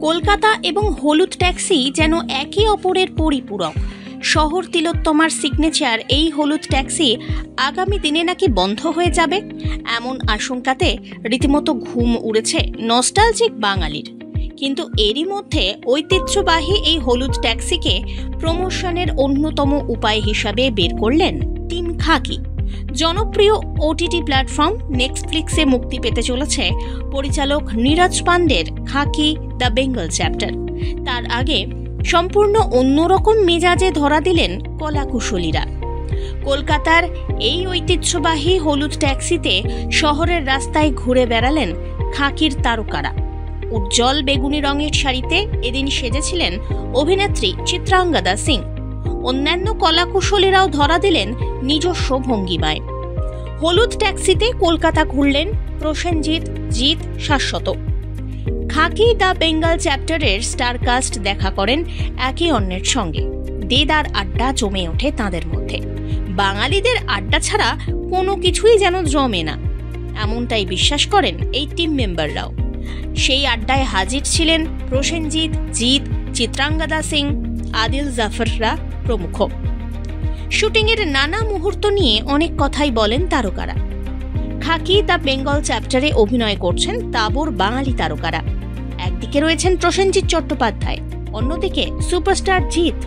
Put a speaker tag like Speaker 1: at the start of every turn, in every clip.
Speaker 1: কলকাতা এবং হলুদ ট্যাক্সি যেন একে অপরের পরিপূরক। শহর তিলোত্তমার সিগনেচার এই হলুদ ট্যাক্সি আগামী দিনে নাকি বন্ধ হয়ে যাবে, এমন আশঙ্কাতে রীতিমতো ঘুম উড়েছে নস্টালজিক বাঙালির। কিন্তু এরই মধ্যে ঐতিহ্যবাহী এই হলুদ ট্যাক্সিকে প্রমোশনের অন্যতম উপায় হিসাবে বের করলেন টিম খাকি। জনপ্রিয় ওটিটি প্ল্যাটফর্ম নেটফ্লিক্সে মুক্তি পেতে চলেছে পরিচালক নীরজ পান্ডের খাকি দ্য বেঙ্গল চ্যাপ্টার। তার আগে সম্পূর্ণ অন্যরকম মেজাজে ধরা দিলেন কলাকুশলীরা। কলকাতার এই ঐতিহ্যবাহী হলুদ ট্যাক্সিতে শহরের রাস্তায় ঘুরে বেড়ালেন খাকির তারকারা। উজ্জ্বল বেগুনি রঙের শাড়িতে এদিন সেজেছিলেন অভিনেত্রী চিত্রাঙ্গদা সিং। অন্যান্য কলাকুশলীরাও ধরা দিলেন নিজস্ব ভঙ্গিমায়। হলুদ ট্যাক্সিতে কলকাতা ঘুরলেন প্রসেনজিৎ, জিৎ, শাশ্বত। খাকি দ্য বেঙ্গল চ্যাপ্টারের স্টারকাস্ট দেখা করেন একে অন্যের সঙ্গে। দেদার আড্ডা জমে ওঠে তাঁদের মধ্যে। বাঙালিদের আড্ডা ছাড়া কোনো কিছুই যেন জমে না, এমনটাই বিশ্বাস করেন এই টিম মেম্বাররাও। সেই আড্ডায় হাজির ছিলেন প্রসেনজিৎ, জিৎ, চিত্রাঙ্গদা সিং, আদিল জাফররা প্রমুখ। শুটিংয়ের নানা মুহূর্ত নিয়ে অনেক কথাই বলেন তারকারা। খাকি দ্য বেঙ্গল চ্যাপ্টারে অভিনয় করছেন তাবড় বাঙালি তারকারা। একদিকে রয়েছেন প্রসেনজিৎ চট্টোপাধ্যায়, অন্যদিকে সুপারস্টার জিৎ।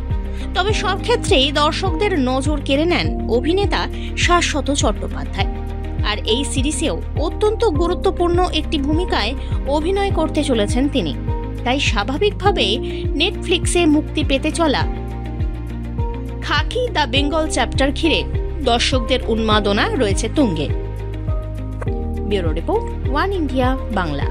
Speaker 1: তবে সব ক্ষেত্রেই দর্শকদের নজর কেড়ে নেন অভিনেতা শাশ্বত চট্টোপাধ্যায়। আর এই সিরিজেও অত্যন্ত গুরুত্বপূর্ণ একটি ভূমিকায় অভিনয় করতে চলেছেন তিনি। তাই স্বাভাবিকভাবেই নেটফ্লিক্সে মুক্তি পেতে চলা খাকি দ্য বেঙ্গল চ্যাপ্টার ঘিরে দর্শকদের উন্মাদনা রয়েছে তুঙ্গে। Bureau report, one India Bangla.